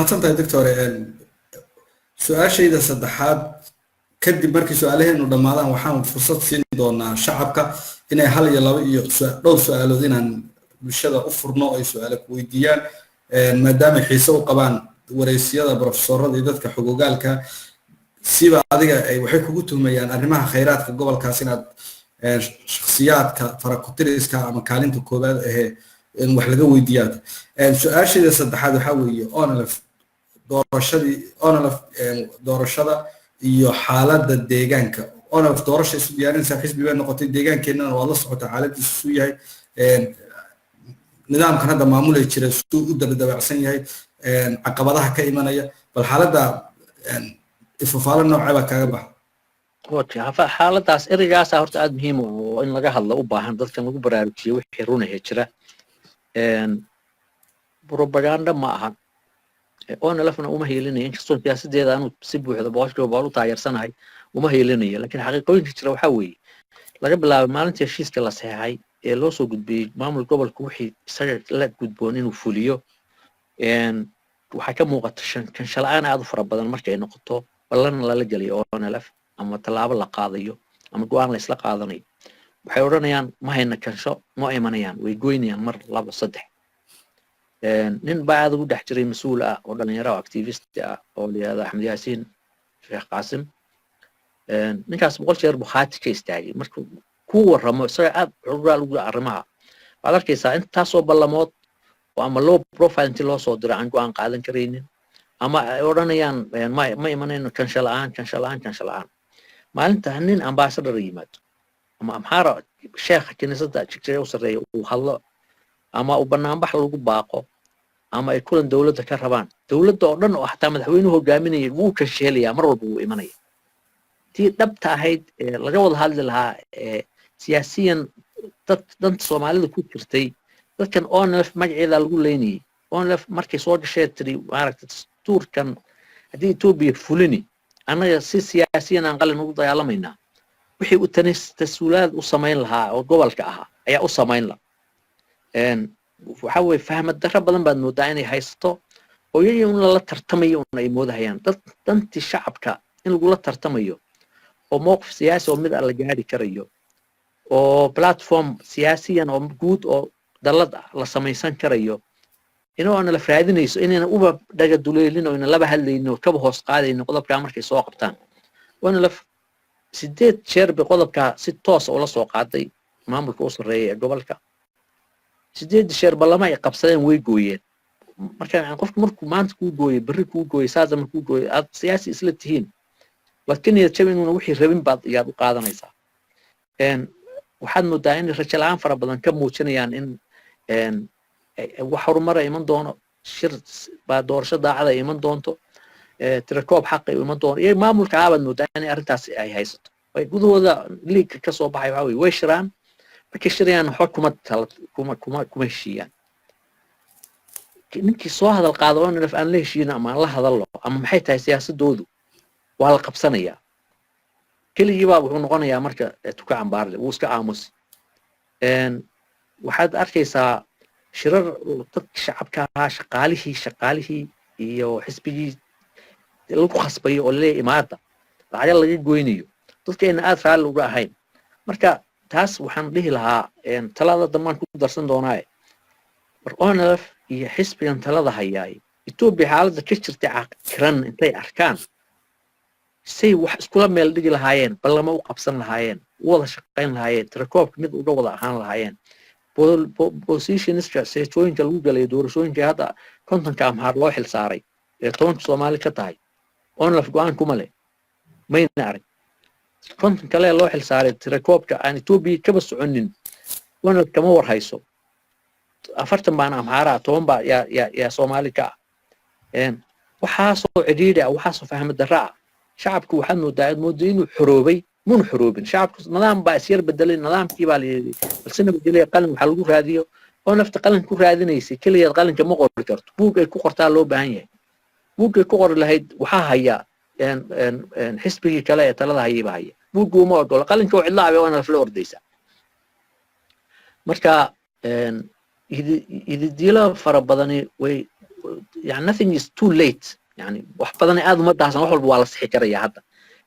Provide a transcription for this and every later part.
mahadsantahay doctor su-aashayda saddexaad kadib markii su-aalaheenu dhammaadaan waxaan fursad siin doonaa shacabka inay hal iyo laba iyo dhowr su-aalood inaan bulshada u furno ay su-aalo ku weydiiyaan maadaama xiise u qabaan wareysiyada profesorada iyo dadka xogogaalka siba adiga ay waxay kugu tuhmayaan arrimaha khayraadka gobolkaas inaad shakhsiyaadka farakutiriska ama kaalinta koobaad ahee in wax laga weydiiyaad su-aashayda saddexaad waxaa weeye doorashada iyo xaaladda deegaanka doorasha isu diyaarinaysaa xisbi bay noqotay deegaankeenana waad la socotaa xaaladiisu isu yahay nidaamkan hadda maamulay jira suu u dabacsan yahay caqabadaha ka imanaya bal xaaladda ifafaalo noocee baa kaaga baxa xaaladaas ereygaasa horta aad muhiim oo in laga hadlo u baahan dadkan lagu baraarujiyo wixii runahe jira propaganda ma aha onalafna uma heelinaya inkastoo siyaasadeeda aanu si buuxda boqolkiiba boqol u taageersanahay uma heelinaya laakiin xaqiiqooyinka jira waxaa weeye laga bilaabay maalintii heshiiska la saxeexay ee loo soo gudbiyey maamul gobolka wixii isaga la gudboon inuu fuliyo waxaa ka muuqata kansho la-aan aad u fara badan markay noqoto ballan lala geliyo onalaf ama tallaabo la qaadayo ama go-aan la isla qaadanayo waxay odhanayaan ma hayna kansho noo imanayaan way goynayaan mar laba saddex nin baa aad ugu dhex jiray mas-uul ah oo dhalinyaro oo activist ah oo la yidhahdo axmed yaasiin sheekh qaasim ninkaas 100 jeer bukhaati ka istaagay markuu ku warramo isaga aad xogaal ugu arrimaha waad arkaysaa intaasoo ballamood oo ama low profile intii loo soo diray aan go-aan qaadan karaynin ama ay odhanayaan ma imanayno kansho la-aan maalinta nin ambassador yimaado ama amxaara sheekha kiniisadda jigjiga u sarreeya uu hadlo ama uu banaanbax lagu baaqo ama ay kulan dawladda ka rabaan dawladda oo dhan oo xataa madaxweynuhu hogaaminayay wuu ka sheelayaa mar walba wuu imanaya tii dhabta ahayd laga wada hadli lahaa siyaasiyan danta soomaalida ku jirtay dadkan onlf magaceeda lagu leynayay onlf markay soo gashee tiri maaragta dastuurkan haddii etoobiya fulini annaga si siyaasiyan aan qalin ugu dagaalamaynaa wixii u tasuulaad u samayn lahaa oo gobolka ahaa ayaa u samayn lahaa waxa weeye fahmad darro badan baad moodaa inay haysato oo iyaga in lala tartamayo un ay moodahayaan dantii shacabka in lagula tartamayo oo mowqif siyaasi oo mid la gaari karayo oo platform siyaasiyan oo guud oo dalad la samaysan karayo inuu aan la raadinayso inayna uba dhaga duleelin oo ina laba hadlayno kaba hoos qaadayno qodobka markay soo qabtaan wana la 8 jeer bi qodobka si toos oo la soo qaaday maamulka u sareeyay gobolka 8 jeer balama ay qabsadeen way gooyeen marka qofku markuu maanta ku gooyay bari ku gooyay saadama ku gooyay aad siyaasi isla tihiin laakiin jabin inuu wixii rabin baad iyaad u qaadanaysaa waxaad moodaa in rajo la'aan fara badan ka muujinayaan in wax horumar iman doono shir baa doorasho daacada iman doonto tirakoob xaq ay iman doono iyo maamulka aabad moodaa in arrintaas ay haysato way gudahooda liig ka soo baxay waxa way shiraan markay shirayaan kuma heshiiyaan ninkii soo hadal qaado oo naf aan la heshiin ama la hadallo ama maxay tahay siyaasadoodu waa la qabsanayaa keligii baa wuxuu noqonayaa marka tuka cambaarle wuu iska aamusi waxaad arkaysaa shirar dadka shacabka ahaa shaqaalihii iyo xisbigii lagu khasbayo oo leeyahay imaada lacag laga goynayo dadkeena aad raali uga ahayn marka taas waxaan dhihi lahaa talada damaan ku darsan doonaa war onlf iyo xisbigan talada hayaay Itoobiya xaaladda ka jirta caqran intay arkaan say wax iskula meel dhigi lahaayeen balama u qabsan lahaayeen wada shaqayn lahaayeen tirakoobka mid uga wada ahaan lahaayeen positionska seetooyinka lagu galay doorashooyinka hadda kontonka amhaar loo xil saaray ee 10 Soomaali ka tahay onlf go'aan kuma leh mayna arag konton kale loo xil saaray tirakoobka aan Itoobiya kaba soconin onlf kama war hayso 40 baan amhaara 10 baa ya Soomaali ka waxaa soo cidhiidhi waxaa soo fahmad darro shacabku waxaad moodaa inuu xoroobay mun xoroobin shacabku nidaam baa isyar bedelay nidaamkii baa leeyahay balse bedelay qalin waxa lagu raadiyo oo nafta qalin ku raadinaysay kaliya qalinka ma qori karto buug ay ku qortaa loo baahan yahay buug ay ku qori lahayd waxa haya xisbigii kale ee talada hayay haya buugu ma ogol qalinka oo cidla ah oo la ordaysa marka ididila fara badani way يعني nothing is too late يعني wax badan aad uma daahsan wax walba waa la sixi karaya hadda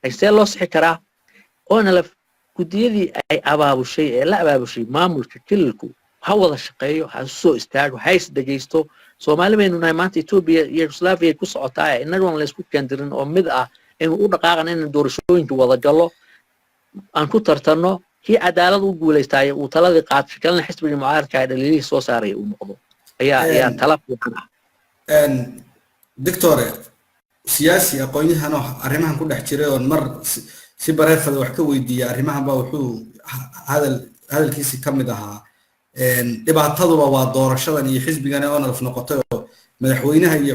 ay see loo sixi karaa oona la gudiyadii ay abaabushay ee la abaabushay maamulka kililku ha wada shaqeeyo ha soo istaago ha is dhageysto Soomaali baynu nahay maanta Ethiopia iyo Yugoslavia ku socotaa inagoon la isku keendirin oo mid ah in u dhaqaaqan in doorashooyinka wada galo aan ku tartano kii cadaalad u guuleystay uu taladii qaatay kalena xisbiga mucaaradka ay dhaliilihii soo saaray uu noqdo ayaa talab fiican ah دكتور سياسي aqoonyahan oo arrimahan ku dhex jiray oo mar si bareefad wax ka weydiiyay arrimahan baa wuxuu hadalkiisa kamid ahaa dhibaataduba waa doorashadan iyo xisbigan oo nalf noqotay oo madaxweynaha iyo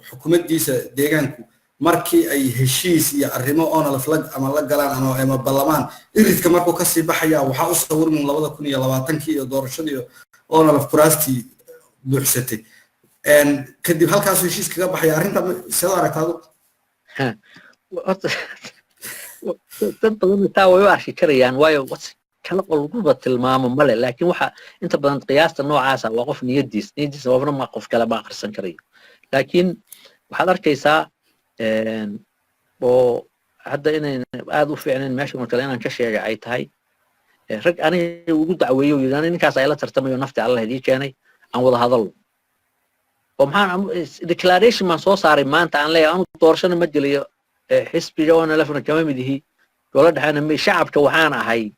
xukuumaddiisa deegaanku markii ay heshiis iyo arrimo oo nalf ama la galaan ama ballamaan iridka markuu ka sii baxaya waxa uu sawirmin 2020 iyo doorashadii oo nalf kuraastii buuxsatay kadib halkaas heshiis kaga baxay arrinta sida aragtaadu dad badan taa way u arki karayaan waayo kala qolguba tilmaamo male laakiin waxa inta badan qiyaasta noocaas ah waa qof niyadiisa wabna ma qof kale ma akhrisan karayo laakiin waxaad arkaysaa oo hadda inay aad u fiicneen meesha marka inaan ka sheegay ay tahay rag aniga ugu dacweeyo yidaan ninkaas ay la tartamayo nafti Allah idii keenay aan wada hadalno ومحن declaration ما صار صاري ما أنت عن ليه أنا طورشنا مجلي حسبي جوانا لفنا كمان بديه ولد حنا مي شعب كوحنا هاي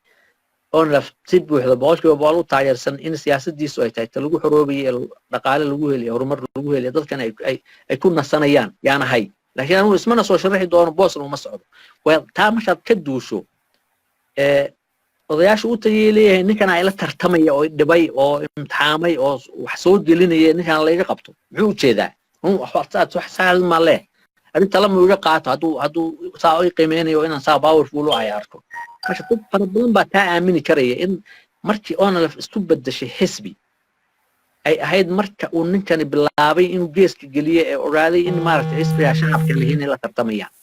أنا لف تبوا هذا باش كوا بالو تاير سن إن سياسة دي سوية تلقوا حروبي الرقالة اللي اللي أو مر اللي اللي ضد كان يكون السنيان يعني هاي لكن أنا اسمنا سو شرح دور بوصل ومصعد وتامش كدوشو odayaashu u tagay leeyahay ninkan ay la tartamay oo dhibay oo imtixaamay oo wax soo gelinaya ninkan laga qabto muxuu u jeedaa wax saal ma leh arinta lama uga qaato haduu saa ay qiimeynayo inaan saa powerful ay arko marka dad fara badan baa taa aamini karaya in markii oona la isku bedeshay xisbi ay ahayd marka uu ninkan bilaabay inuu geeska geliyo ee ogaaday in maaragtay xisbiga shacabka leeyahay la tartamayaan